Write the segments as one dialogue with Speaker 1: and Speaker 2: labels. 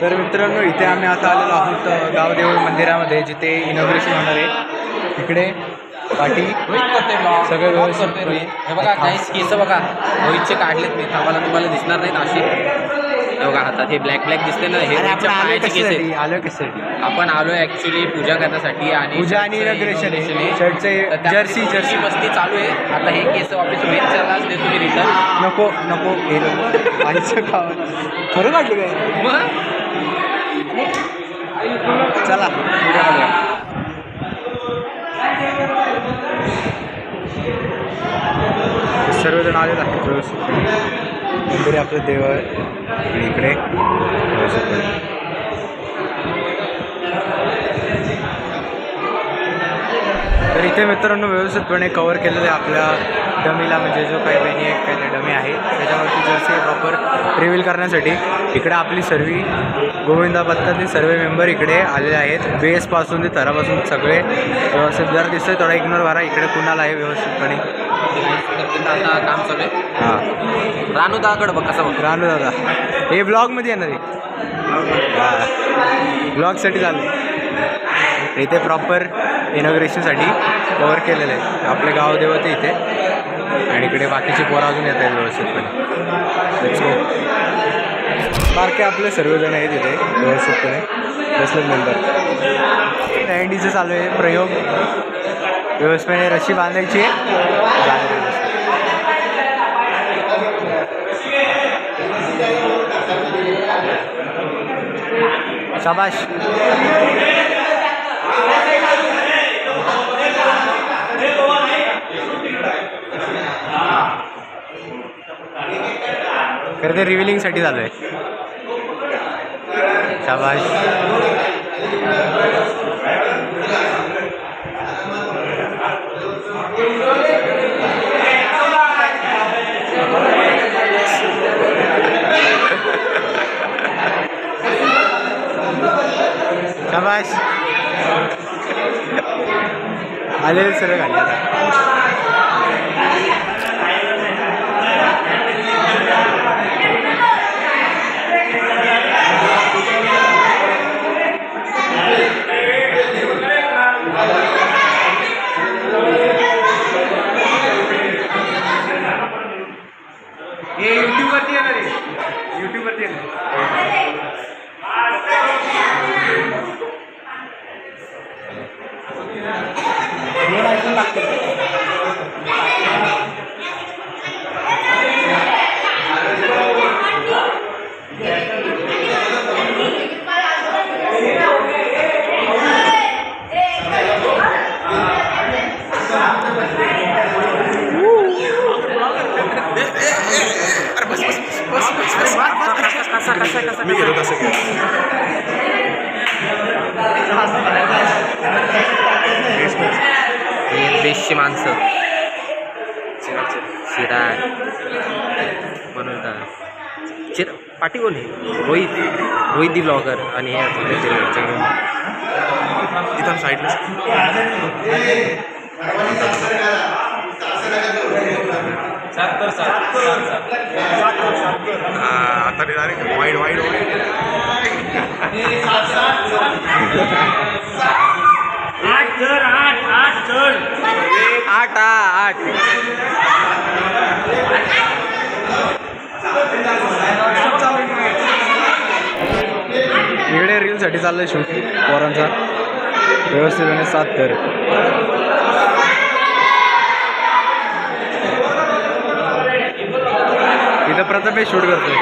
Speaker 1: तर मित्रांनो, इथे आम्ही आता आलेलो आहोत गावदेव मंदिरामध्ये, जिथे इनॉग्रेशन होणार आहे. इकडे पाठी सगळं व्यवस्थित.
Speaker 2: हे बघा काहीच केस बघा रोहितचे काढलेत मी, आम्हाला तुम्हाला दिसणार नाहीत अशी. हे बघा हातात हे ब्लॅक ब्लॅक दिसते ना, हे रोहितच्या पायाचे केस आहेत.
Speaker 1: आलो कशासाठी?
Speaker 2: आपण आलोय ऍक्च्युली पूजा करण्यासाठी आणि
Speaker 1: पूजा आणि इनॉग्रेशन आहे. शर्टचे जर्सी
Speaker 2: मस्ती चालू आहे. आता हे केस वापस रोहितच्यालाच देतो मी रिटर्न.
Speaker 1: नको नको हे नको आईचं खावं. खरं काढली काय?
Speaker 2: मग
Speaker 1: चला पूजा करूया. सर्वजण आलेत आहेत व्यवस्थित. इकडे आपलं देव आहे आणि इकडे व्यवस्थित. तर इथे मित्रांनो व्यवस्थितपणे कवर केलेलं आहे आपल्या डमीला, म्हणजे जो काही बहिणी आहे काही ते डमी आहे त्याच्यावरती जर्सी प्रॉपर रिव्हील करण्यासाठी. इकडे आपली सर्व गोविंदा बत्तातले सर्व मेंबर इकडे आलेले आहेत. बेसपासून ते थरापासून सगळे व्यवस्थित. जरा दिसतंय थोडा इग्नोर करा. इकडे कुणाला आहे व्यवस्थितपणे.
Speaker 2: आता काम चालू आहे.
Speaker 1: हां
Speaker 2: रानू दादाकडे बघ कसं बघ.
Speaker 1: रानू दादा हे ब्लॉगमध्ये येणार आहे. हां ब्लॉगसाठी चालू आहे. इथे प्रॉपर इनॉग्रेशनसाठी कवर केलेलं आहे आपले गावदेवते इथे. आणि इकडे बाकीचे पोरं अजून येत आहेत व्यवस्थितपणे. बारके आपले सर्वजण आहेत इथे व्यवस्थितपणे बसले मेंबर. दहीहंडीचं चालू आहे प्रयोग. व्यवस्थितपणे रशी बांधायची आहे. शाबाश. खरं ते रिव्हिलिंगसाठी चालू आहे. शाबाश. शाबाश. आलेले सर्व घाले आता. हे यूट्यूबवरती येणार आहे. यूट्यूबवरती येणार.
Speaker 2: मी गेलो कसं बेशची माणसं चिराग म्हणून पाठी कोण आहे? रोहित दी ब्लॉगर. आणि हे इथं साईडला आता डायरेक्ट वाईड वाईड आठ.
Speaker 1: इकडे रीलसाठी चाललंय शूट पोरांचा. व्यवस्थितपणे 7 तर. इथं प्रथमेश शूट करतोय.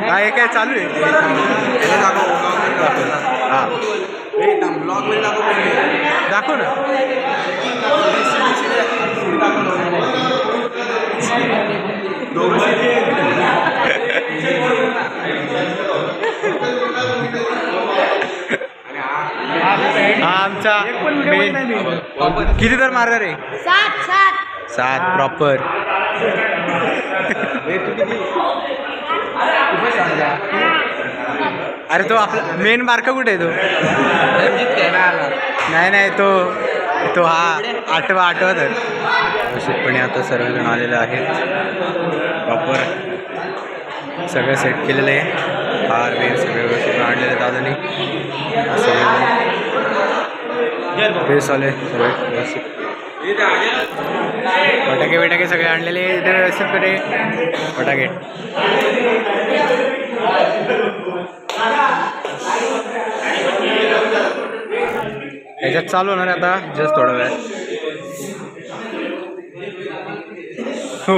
Speaker 1: काय काय चालू आहे? हां दाखव ना. आमचा किती तर मारणार आहे? 7 प्रॉपर. अरे तो आपला मेन बारका कुठे आहे तो?
Speaker 2: रणजित काय नाही आला.
Speaker 1: नाही तो तो हा आठवा तर व्यवस्थितपणे आता सर्वजण आलेले आहेत. प्रॉपर सगळं सेट केलेलं आहे. हार वेर सगळे व्यवस्थित आणलेले दादानी. बेस आले सगळे व्यवस्थित. फटाके सगळे आणलेले इथे व्यवस्थितपणे. फटाके याच्यात चालू होणार आहे आता जस्ट थोडा वेळ. हो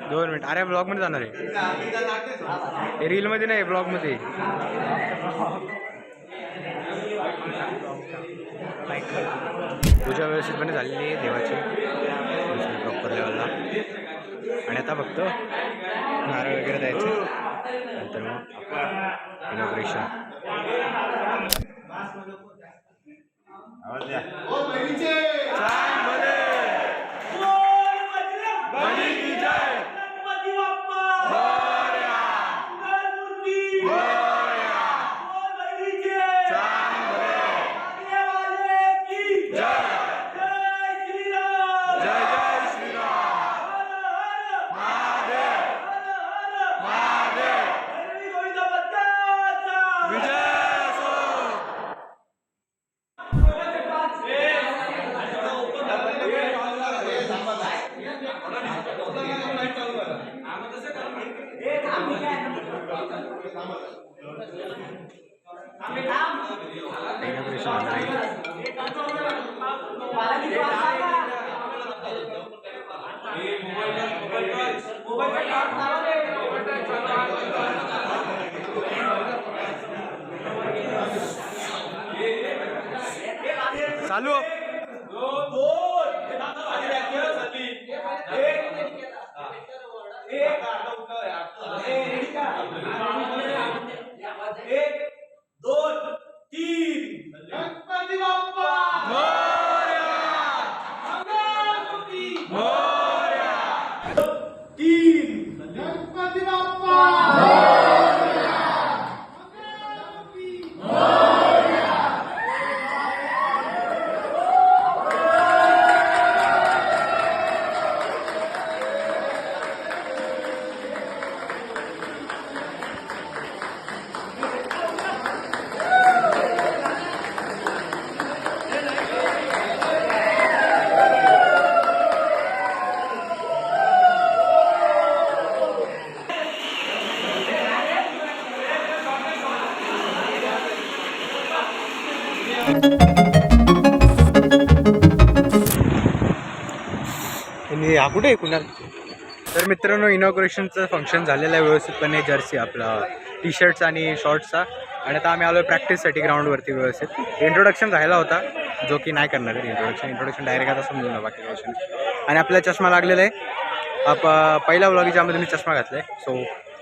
Speaker 1: दोन मिनिट. अरे ब्लॉग मध्ये जाणार आहे, रील मध्ये नाही, ब्लॉग मध्ये. पूजा व्यवस्थितपणे झालेली आहे देवाची प्रॉपर लेवलला. आणि आता फक्त नारळ वगैरे द्यायचे, नंतर मग इनॉग्रेशन. चालू हा कुठे आहे कुणाल. तर मित्रांनो इनॉग्रेशनचं फंक्शन झालेलं आहे व्यवस्थितपणे. जर्सी आपला टी शर्ट्स आणि शॉर्ट्सचा. आणि आता आम्ही आलो आहे प्रॅक्टिससाठी ग्राउंडवरती व्यवस्थित. इंट्रोडक्शन राहिला होता जो की नाही करणार आहे. इंट्रोडक्शन डायरेक्ट आता समजून ना बाकी क्वेश्चन. आणि आपल्याला चष्मा लागलेला आहे. पहिल्या व्लॉग ज्यामध्ये मी चष्मा घातला आहे. सो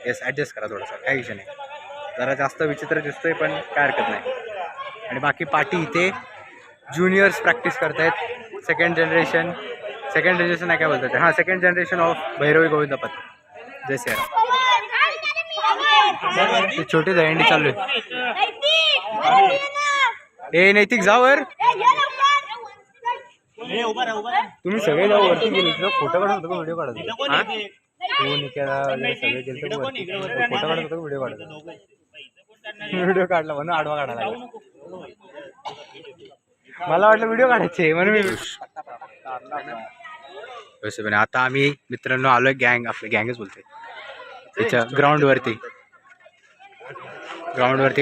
Speaker 1: येस ॲडजस्ट करा थोडासा, काही विषय नाही. जरा जास्त विचित्र दिसतोय पण काय हरकत नाही. आणि बाकी पार्टी इथे ज्युनियर्स प्रॅक्टिस करतायत. सेकंड जनरेशन आहे काय बोलतात, हां second generation of Bhairavi Govind पथ. जय श्रीराम. छोटे दहीहंडी चालू आहे. ए नैतिक जावर, तुम्ही सगळे जाऊ वरती गेले. फोटो काढत होतो का व्हिडिओ काढत होतो? हां तू निकेला वगैरे सगळे गेले तर फोटो काढत होतो का व्हिडिओ काढत होतो? व्हिडिओ काढला म्हणून आडवा काढायला लागला. मला वाटलं व्हिडिओ काढायचे म्हणून मी. आता आम्ही मित्रांनो आलोय गँग, आपलं गँगच बोलते त्याच्या ग्राउंडवरती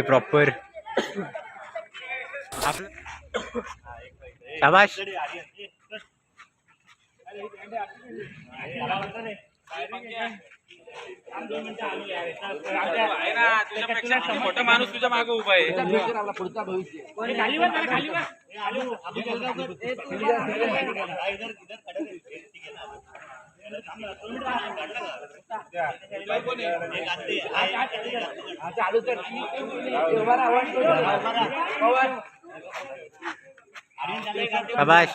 Speaker 1: प्रॉपर. आपलं शाबाश.
Speaker 2: मोठा माणूस तुझ्या मागे उभा आहे.
Speaker 1: शाबाश.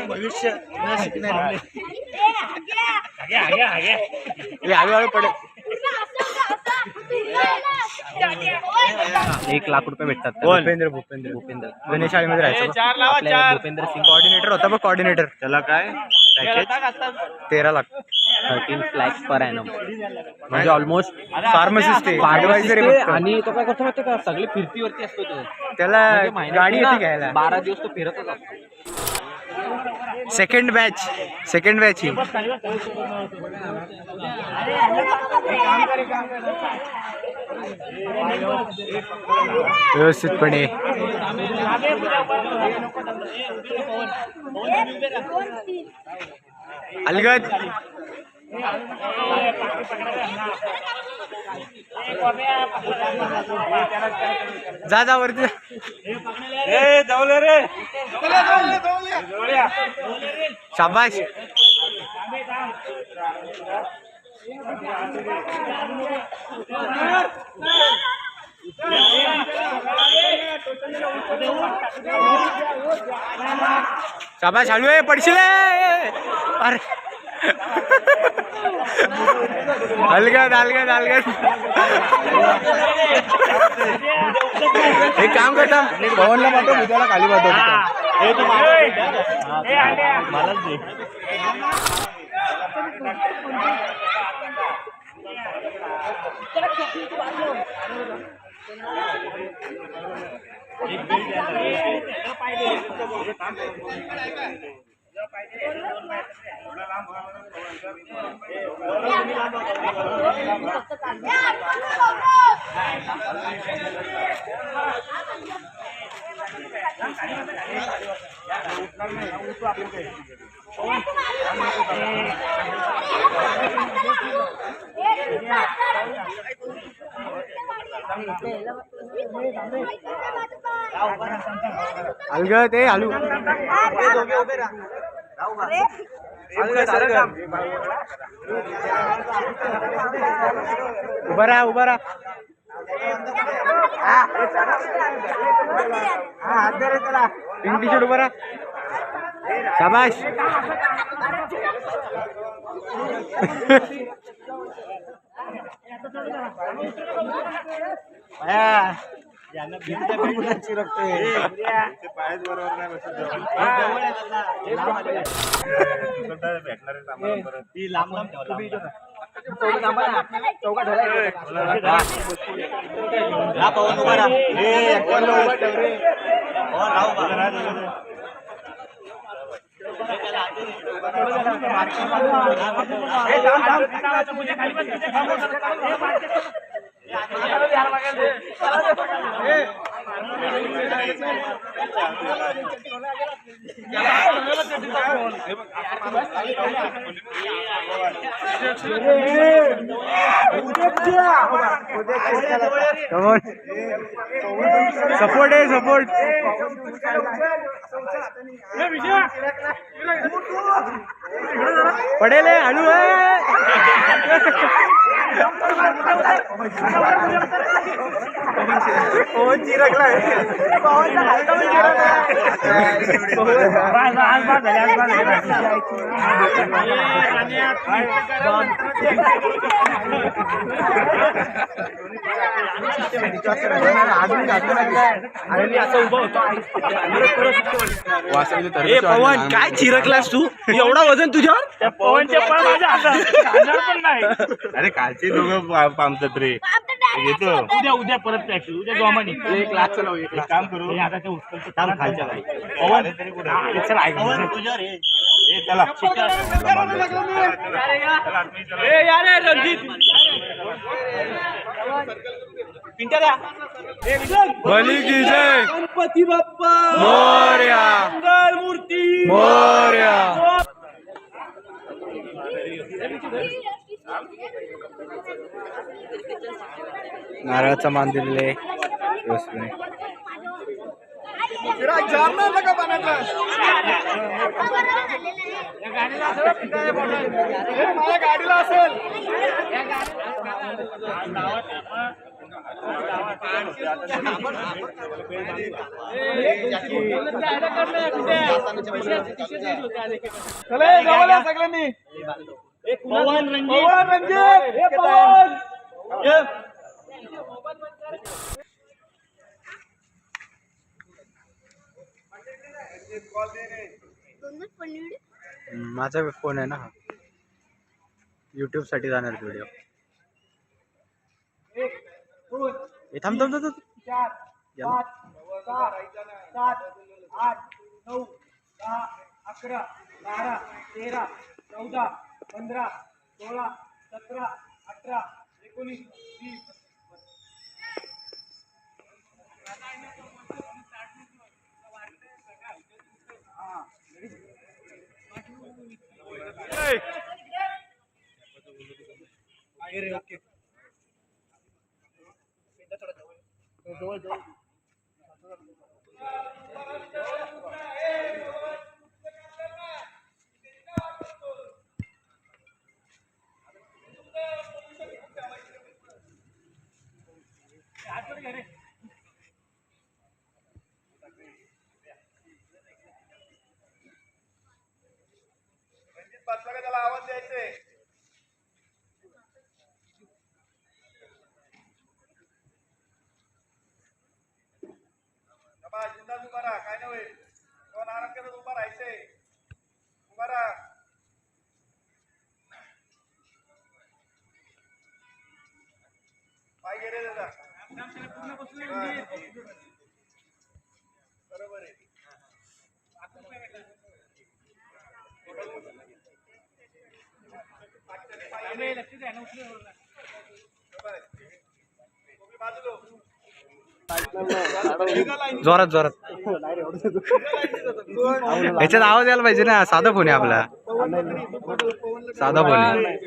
Speaker 1: भविष्य हळूहळू पडेल.
Speaker 2: 1,00,000 भेटतात.
Speaker 1: भूपेंद्र
Speaker 2: भूपेंद्र
Speaker 1: गणेश शाळेमध्ये राहायचं बघ.
Speaker 2: आपल्या भूपेंद्र सिंग
Speaker 1: कॉर्डिनेटर होता बघ, कॉर्डिनेटर. त्याला काय package 13 lakh
Speaker 2: 13 lakhs per annum. म्हणजे ऑलमोस्ट
Speaker 1: फार्मसिस्ट ऍडवायझर
Speaker 2: आणि तो काय करतो माहिती का, सगळे फिरतीवरती असतो तो.
Speaker 1: त्याला
Speaker 2: म्हणजे महिन्यात
Speaker 1: गाडी
Speaker 2: ना
Speaker 1: येते घ्यायला.
Speaker 2: 12 दिवस तो फिरतच असतो.
Speaker 1: सेकंड बॅच ही व्यवस्थितपणे. अलगद जा वरती. शाबाश. शाबाश. हळू आहे, पडशील. अरे अलगद. एक काम करता, पवनला पाठव, उद्याला खाली पाठव. अलगद आहे. आलू उभा राहा. पिंक टी शर्ट उभा राहा. शाबाश. सपोर्ट आहे, सपोर्ट. पडेल हळू आहे. पवन काय चिरकलास तू, एवढा वजन तुझ्यावर.
Speaker 3: पवनच्या पण माझ्या हातात पण नाही.
Speaker 4: अरे कालचे दोघं पामतात रे. येतो
Speaker 3: उद्या परत प्रॅक्टिस. उद्या जोमानी
Speaker 2: 1,00,000 चला.
Speaker 4: एक काम करू,
Speaker 3: आता ते उचलतं
Speaker 4: काम खालच्या गाडी.
Speaker 3: पवन
Speaker 4: तरी कुठे
Speaker 3: चल ऐक
Speaker 4: चला
Speaker 1: बली की जय.
Speaker 3: गणपती बाप्पा
Speaker 1: मोरया.
Speaker 3: मूर्ती
Speaker 1: मोरया. नारळाचा मान दिलेले व्यवस्थित.
Speaker 3: सगळ्यांनी पवन रणजित पवन
Speaker 1: माझा फोन आहे ना हा यूट्यूब साठी जाणार व्हिडिओ थांब थांब थांब
Speaker 3: 4 5 6 7 8 9 10 11 12 13 14 15 16 17 18 19 20 ओके त्याला आवाज द्यायचे जिंदा उभा राहा काय नाही होईल दोन आराम करत उभा राहायचंय उभा राहा पाय गेले दादा बरोबर आहे लक्ष द्या ना बाजूलो
Speaker 1: जोरात जोरात याच्यात आवाज यायला पाहिजे ना साधा फोन आहे आपला साधा फोन आहे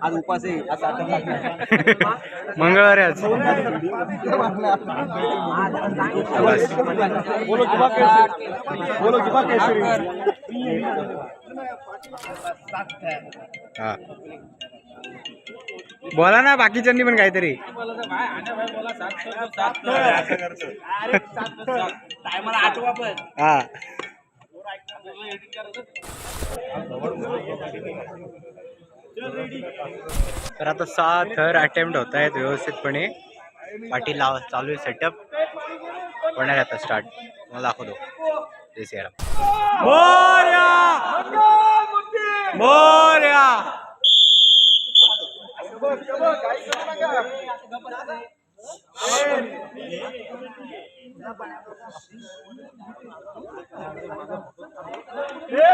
Speaker 2: आज उपास आहे
Speaker 1: मंगळवारी आज हा बोला ना बाकीच्यांनी पण काहीतरी हा तर आता 6 थर अटेम्प्ट होत आहेत व्यवस्थितपणे पाठी लाव चालू आहे सेटअप होणार आता स्टार्ट मला दाखवतो तेच यार मोरया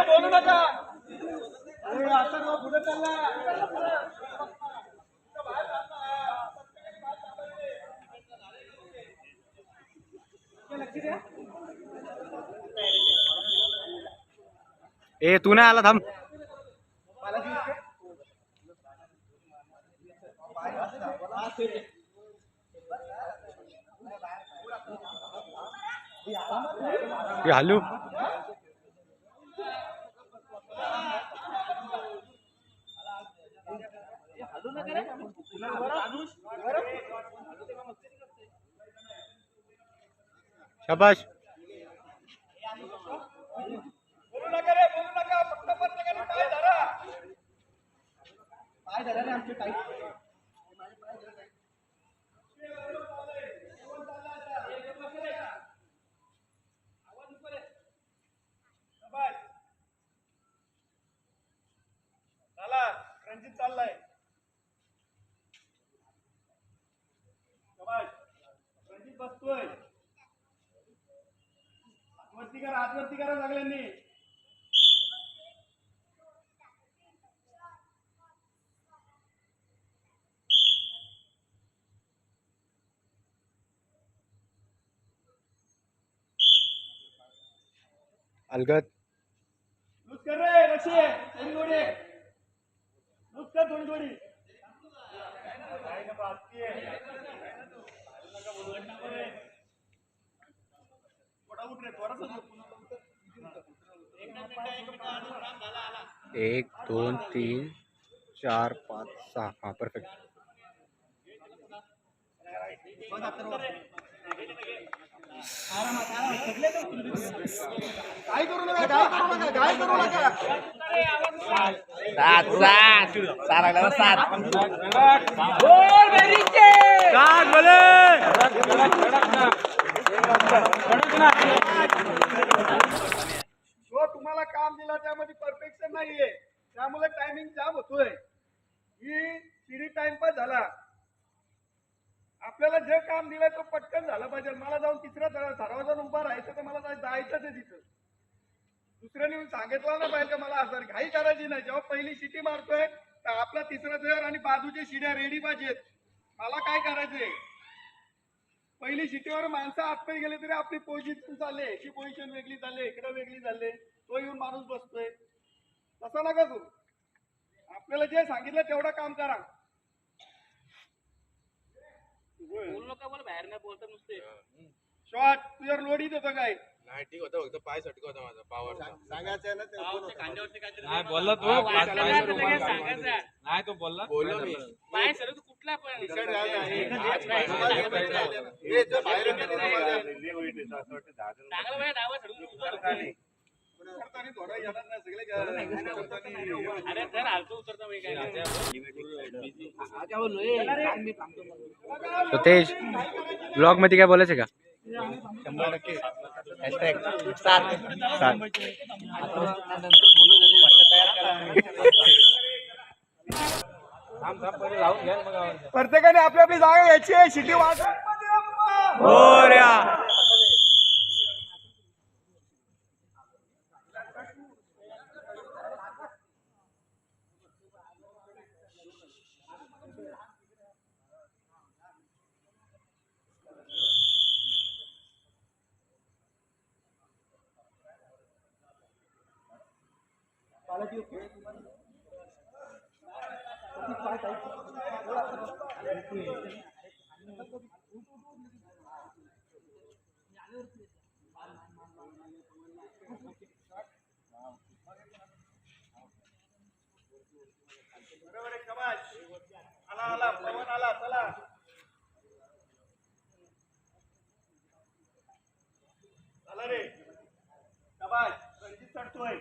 Speaker 3: बोलू नका असं पुढे चालला
Speaker 1: ए तू नाही आला थांब हॅलो शाबाश
Speaker 3: बोलू नका रे बोलू नका फक्त प्रत्येकाने पाय धरा रे आमचे टाईट चला रणजित चाललाय रणजित बसतोय आतवरती करा सगळ्यांनी
Speaker 1: अलगत
Speaker 3: लूज कर रे रशी थोडी थोडी लूज कर थोडी थोडी
Speaker 1: एक 2 3 4 5 6 हा परफेक्ट.
Speaker 3: काय करू नका, काय करू नका, काय करू नका.
Speaker 2: सात सात सात लागला सात.
Speaker 1: सात भले.
Speaker 3: जो तुम्हाला काम दिला त्यामध्ये परफेक्शन नाहीये, त्यामुळे टायमिंग जाम होतोय. ही सीडी टाइमपास झाला. आपल्याला जे काम दिलंय तो पटकन झालं पाहिजे. मला जाऊन तिसऱ्या थरावर जाऊन उभा राहायचं तर मला जायचं ते तिथं. दुसऱ्याने सांगितलं ना पाहिजे मला असं घाई करायची नाही. जेव्हा पहिली शिटी मारतोय तर आपला तिसरा थर आणि बाजूच्या शिड्या रेडी पाहिजेत. मला काय करायचंय, पहिली शिटीवर माणसं आतमध्ये गेले तरी आपली पोझिशन चालले, ही पोझिशन वेगळी चालले, इकडे वेगळी चालले, तो येऊन माणूस बसतोय. तसं नका करू. आपल्याला जे सांगितलं तेवढं काम करा.
Speaker 2: बाहेर नाही बोलता नुसते.
Speaker 3: शॉट तुझ्यावर लोडीत होतं काय?
Speaker 4: नाही ठीक होतं, फक्त पाय सटका होता माझा पावर.
Speaker 3: सांगायचं ना
Speaker 5: नाही बोलला तो नाही तो बोलला
Speaker 4: बोललो मी.
Speaker 2: पाय सर तू कुठला पण
Speaker 3: थोडा येणार नाही सगळे.
Speaker 2: अरे सर हालतो उतरता मी काय
Speaker 1: तो तेज ब्लॉग मध्ये काय बोलायचं का?
Speaker 2: 100%.
Speaker 1: सात.
Speaker 3: प्रत्येकाने आपली आपली जागा घ्यायची आहे. शिटी वाजव.
Speaker 1: हो रे.
Speaker 3: आला पवन आला. चला चला रे. शाबास. रणजित चढतोय.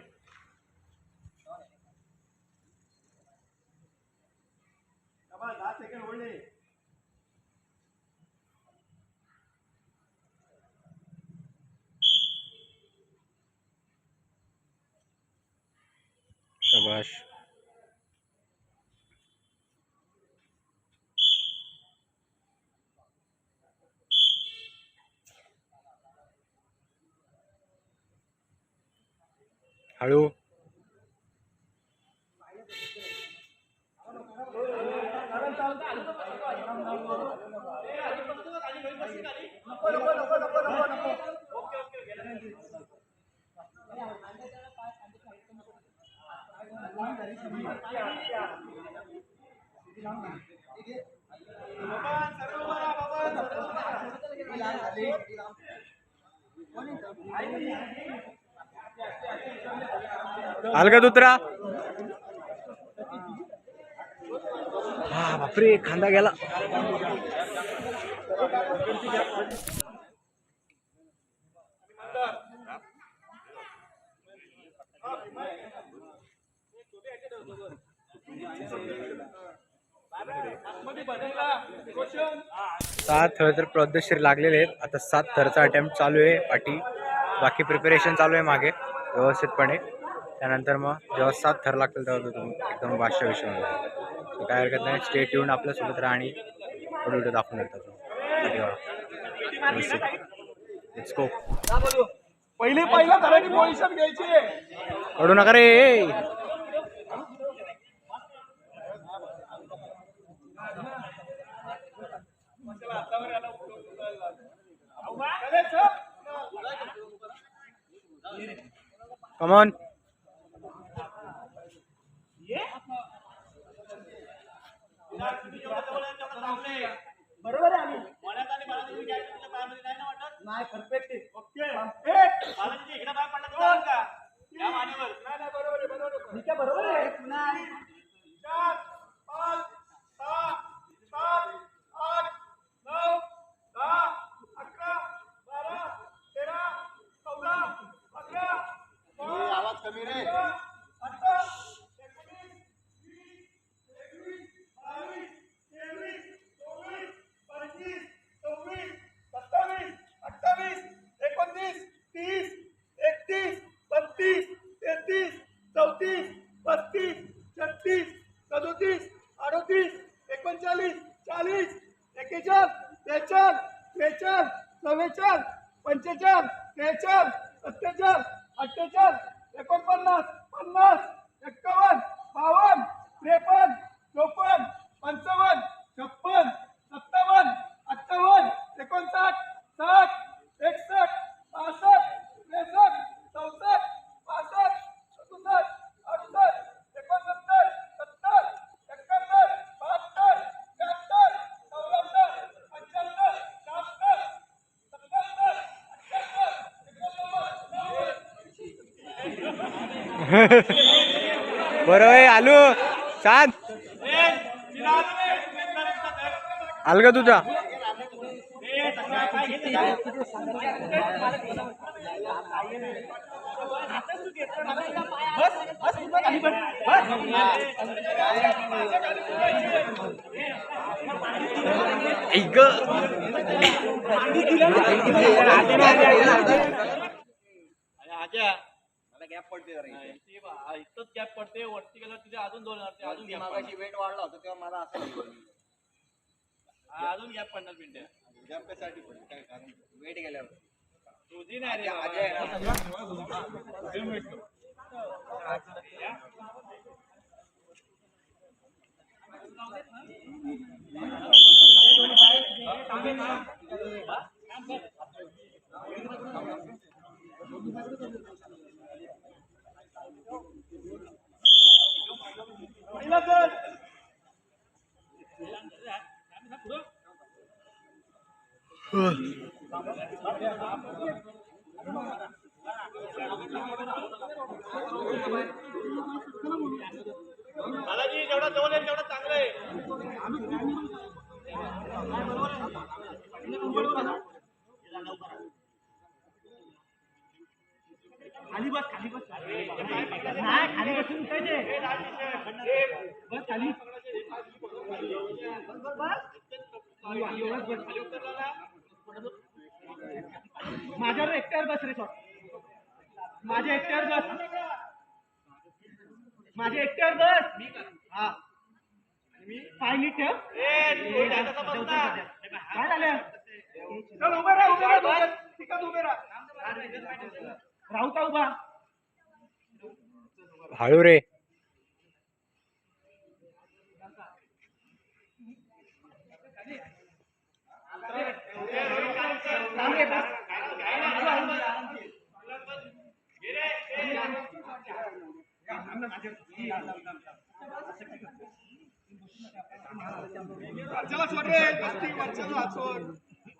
Speaker 3: शाबास. 10 सेकंड होल्ड.
Speaker 1: शाबाश. हळू. अलगद उतरा. हा बापरे खांदा गेला. सात थर तर पद्धतशीर लागलेले आहेत. आता 7 थरचा अटेम्प्ट चालू आहे पाठी. बाकी प्रिपरेशन चालू आहे मागे व्यवस्थितपणे. त्यानंतर मग जेव्हा 7 थर लागतील तेव्हा तो एकदम भाष्य विषय होईल. काय हरकत नाही. स्टे ट्यून आपल्यासोबत राहा आणि व्हिडिओ दाखवून येतात. Let's go.
Speaker 3: पहिल्या थराची पोझिशन घ्यायची.
Speaker 1: अडू नका रे. Come on.
Speaker 3: बरोबर आहे आम्ही नाही परफेक्ट आहे ओके नाही बरोबर आहे ठीक आहे बरोबर आहे पुन्हा 4 5 6 7 8 9 10 11 12 13 14 15 आवाज कमी रे 18
Speaker 1: बरोबर आहे आलू छान आल का तुझा ऐक
Speaker 5: इतकंच गॅप पडते वरती गेला तुझे अजून 2 हजार अजून गॅप वेट वाढला होता तेव्हा मला असं अजून गॅप पडणार पिंट्या गॅप कशासाठी पडते काय कारण वेट गेल्यावर तुझी नाही रे बालाजी जेवढा जवळ आहे तेवढा चांगलं आहे खाली बस नाही खाली बसून उठायचे बस खाली माझ्यावर एकट्यावर बस रे माझ्या एकट्यावर बस माझ्या एकट्यावर बस हा पाय नीट ठेव काय झालं उभे राहा ठीक आहे उभे राहा राहू का उभा
Speaker 1: हळू रे
Speaker 3: चला सोड रे बस्ती वरच्याला हात सोड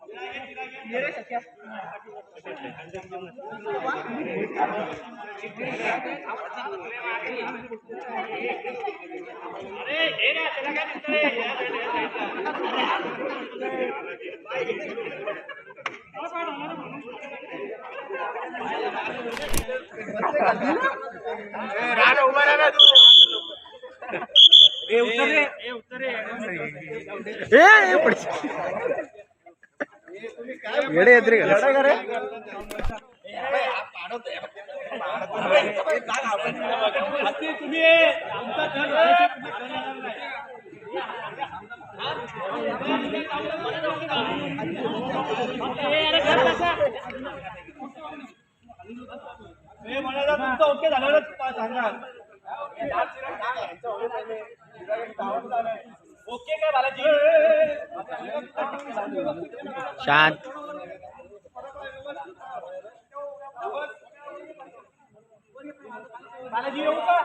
Speaker 3: ये रे सख्या अरे हे रे त्याला काय दिसतंय राणा उभा राहा ए उतर रे
Speaker 1: ए येडे येत रे
Speaker 3: तुमचं ओके झालं सांगा ओके काय बालाजी
Speaker 1: शांत
Speaker 3: बालाजी येऊ का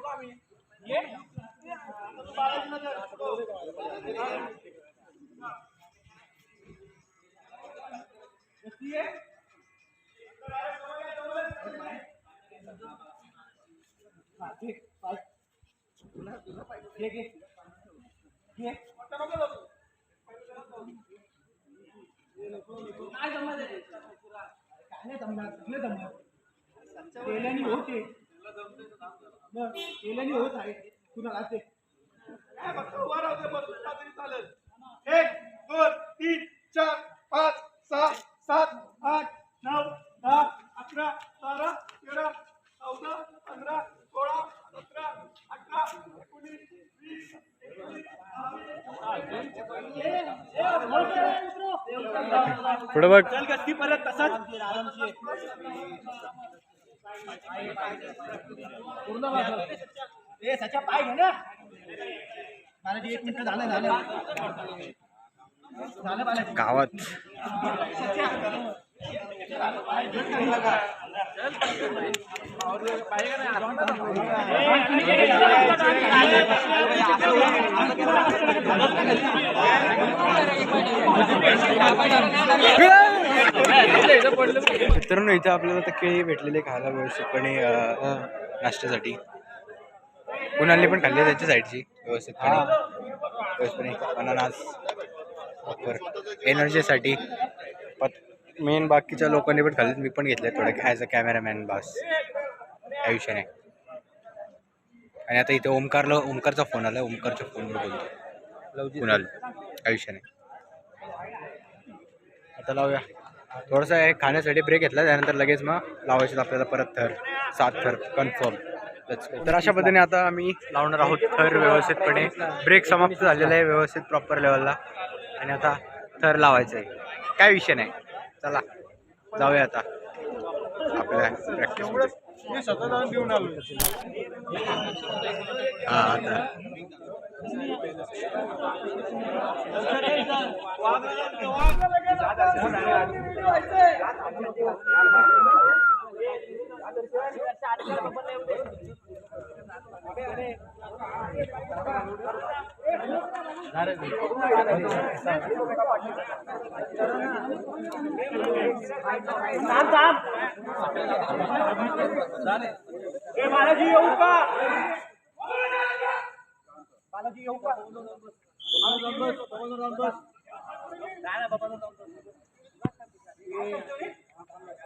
Speaker 3: आम्ही ये बालाजी
Speaker 5: केल्याने होते केल्याने होत आहे कुणाला ते काय फक्त उभा राहू दे, बसून राहा तरी चालेल. 1 2 3 4 5 6 7 8 9 10 11 12 13 14 15 16 17 18 19 20
Speaker 1: पुढे बघ.
Speaker 5: चल गस्ती परत तसाच पूर्ण ए सच्या पाय घे ना मला 1 मिनिट झालं झालं
Speaker 1: गावात मित्रांनो इथं आपल्याला तर केळी भेटलेले खायला व्यवस्थितपणे नाश्त्यासाठी. कुणाली पण खाल्ली त्याच्या साईडची व्यवस्थितपणे अननस वापर एनर्जीसाठी. मेन बाकीच्या लोकांनी पण खाल्ले, मी पण घेतले थोडं ॲज अ कॅमेरामॅन बस या विषयाने. आणि आता इथे ओमकारचा फोन आला, ओमकारच्या फोनवर बोलतो कुणाल या विषयाने. आता लावूया थोडंसं आहे, खाण्यासाठी ब्रेक घेतला त्यानंतर लगेच मग लावायचं आपल्याला परत थर 7 थर कन्फर्म. तर अशा पद्धतीने आता आम्ही लावणार आहोत थर व्यवस्थितपणे. ब्रेक समाप्त झालेला आहे व्यवस्थित प्रॉपर लेवलला आणि आता थर लावायचं आहे, काय विषय नाही. चला जाऊया आता आपल्या प्रॅक्टिसमध्ये.
Speaker 3: मी स्वतः जाऊन घेऊन आलो.
Speaker 1: हां आता
Speaker 5: बालाजी येऊ का बालाजी येऊ का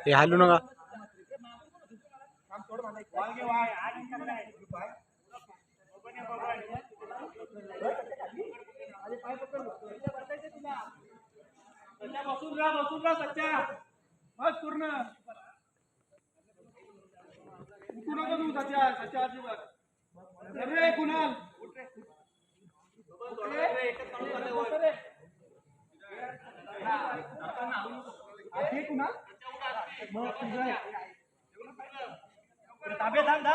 Speaker 1: हे हालू नका.
Speaker 5: बसून राहा सच्चा बस पूर्ण उठू नको तू सच्चा अजिबात. अरे कुणाल कुणाल ताबे थांब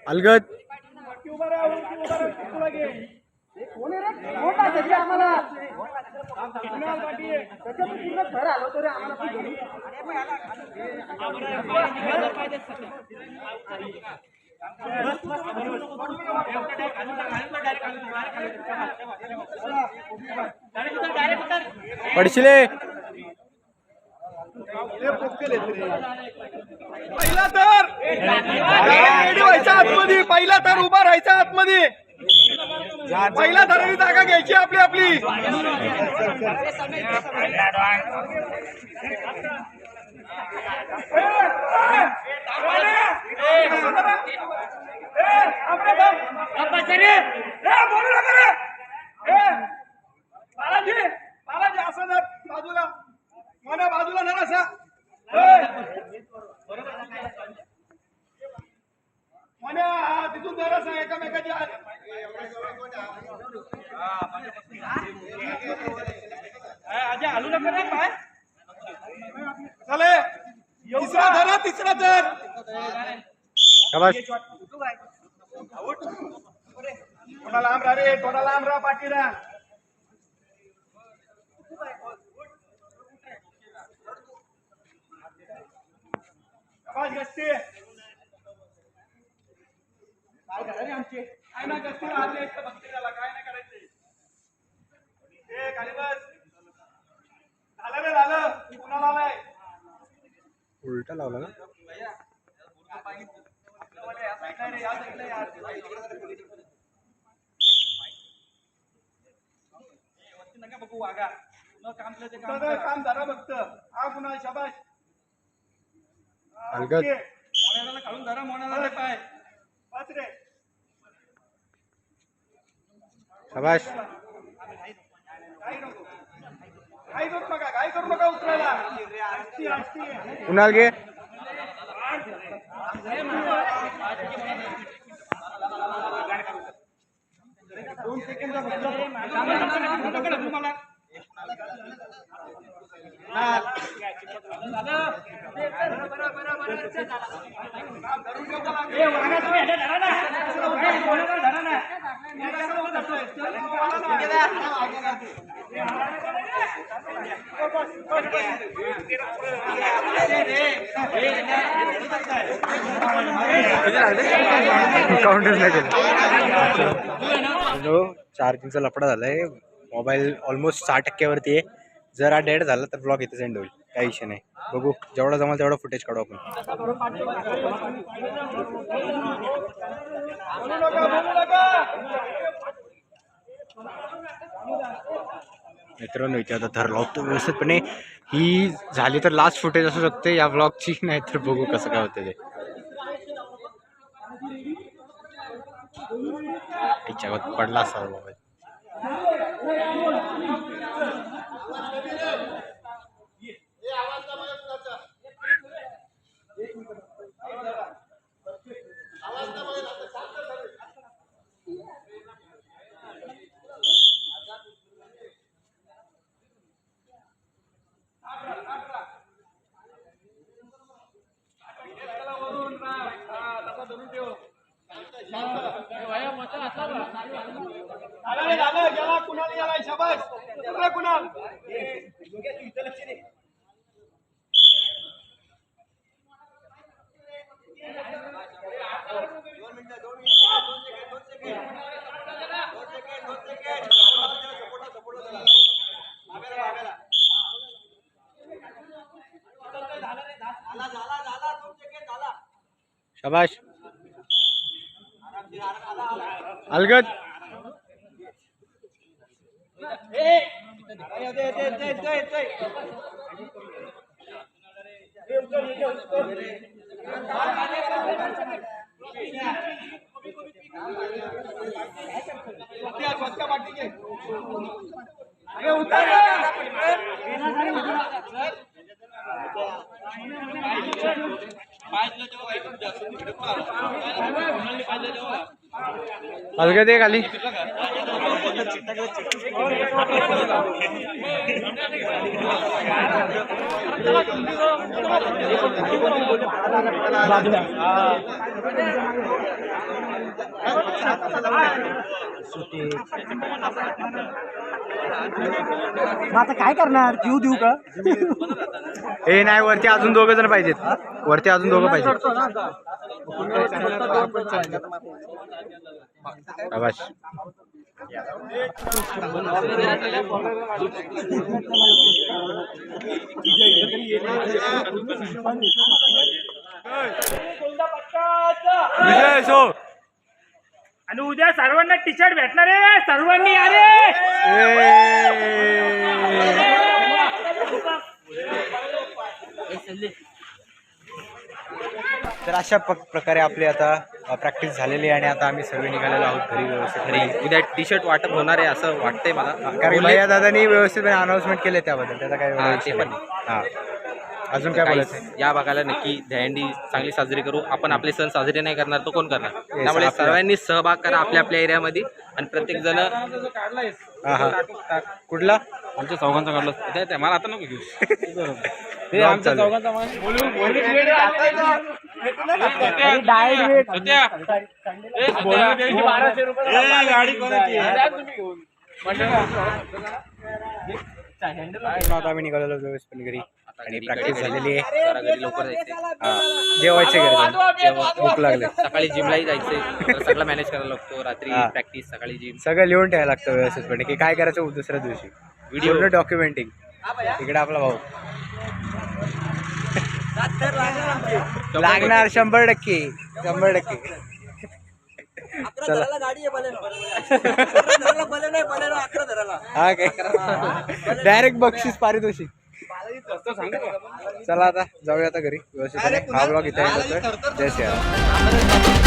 Speaker 1: अलगद पडशिले
Speaker 3: पहिला तर व्हायचा आतमध्ये, पहिला तर उभा राहायचा आतमध्ये. पहिला थराची जागा घ्यायची आपली आपली. बालाजी असं ना बाजूला मना बाजूला ना असा मना तिथून जरासा एकामेकाची हलू नका रे पाय. चले तिसरा धर
Speaker 1: शाबास.
Speaker 3: थोडा लांब राहा रे, थोडा लांब राहा पाठी राहा.
Speaker 5: आवाज गस्ती काय करा रे आमचे काय ना गस्ती मारले एक तर भक्ती झाला काय नाही करायचे ए खाली बस झालं रे झालं कुणाला आलाय
Speaker 1: उलटा लावला का
Speaker 5: बघू वागा काम झालं फक्त हा कुणाला शाबाश
Speaker 1: अलगद.
Speaker 5: मोण्याला काढून धरा मोण्याला पाय वाच रे
Speaker 1: शाबाश.
Speaker 5: काय करू नका उतरायला आष्टी आष्टी
Speaker 1: कुणाल घे.
Speaker 5: दोन सेकंद तुम्हाला
Speaker 1: काउंटच नाही केलं. चार्जिंगचा लफडा झालाय. मोबाईल ऑलमोस्ट 60% वरती आहे. जर हा डेड झाला तर ब्लॉग इथे सेंड होईल. काही विषय नाही. बघू जेवढा जमेल तेवढा फुटेज काढू आपण. मित्रांनो इथे आता थर लावतो व्यवस्थितपणे. ही झाली तर लास्ट फुटेज असू शकते या ब्लॉगची, नाही तर बघू कसं काय होतं ते. याच्यावर पडला असा मोबाईल.
Speaker 5: गेला कुणाला गेला शाबास कुणाल
Speaker 1: शाबाश. अलगद. अलगद आहे खाली.
Speaker 5: आता काय करणार जीव देऊ का
Speaker 1: हे नाही, वरती अजून 2 जण पाहिजेत. वरती अजून 2 पाहिजेत. शाबाश. विजय सो.
Speaker 5: आणि उद्या सर्वांना टी शर्ट भेटणार आहे. सर्वांनी अरे
Speaker 1: तर अशा प्रकारे आपली आता प्रॅक्टिस झालेली आहे आणि आता आम्ही सर्व निघालेलो आहोत घरी व्यवस्थित.
Speaker 2: घरी उद्या टी शर्ट वाटप होणार आहे असं वाटतंय मला.
Speaker 1: कारण भैया दादानी व्यवस्थितपणे अनाउन्समेंट केले त्याबद्दल त्याचा काय
Speaker 2: हा, ते पण.
Speaker 1: हां अजून काय बोलायचं?
Speaker 2: या भागाला नक्की दहीहंडी चांगली साजरी करू. आपण आपले सण साजरे नाही करणार तो कोण करणार? त्यामुळे
Speaker 1: आपल्या-
Speaker 2: सर्वांनी सहभाग करा आपल्या आपल्या एरियामध्ये आणि प्रत्येक जण.
Speaker 1: हां हां कुठला?
Speaker 2: आमच्या चौघांचा काढलं मला आता नको घेऊ.
Speaker 1: आमच्या चौघांचा
Speaker 4: गाडी कोणाची आहे?
Speaker 1: आता आम्ही निघालेलो व्यवस्थित घरी.
Speaker 2: आता
Speaker 1: आणि
Speaker 2: घरी
Speaker 1: practice
Speaker 2: घरी-
Speaker 1: झालेली आहे.
Speaker 2: जरा घरी लवकर जायचंय.
Speaker 1: हा. जेवायचे घरी भूक लागले
Speaker 2: सकाळी जिमलाही जायचंय तर सगळं मॅनेज करायला लागतो. रात्री
Speaker 1: हा.
Speaker 2: प्रॅक्टिस, सकाळी जिम.
Speaker 1: सगळं लिहून ठेवायला लागतं व्यवस्थितपणे की काय करायचं दुसऱ्या दिवशी व्हिडिओ डॉक्युमेंटिंग. इकडे आपला भाऊ लागणार 100%. चला हा काय डायरेक्ट बक्षीस पारितोषिक. चला आता जाऊया आता घरी व्यवस्थितपणे. हा ब्लॉग इथे आहे. जय श्री राम.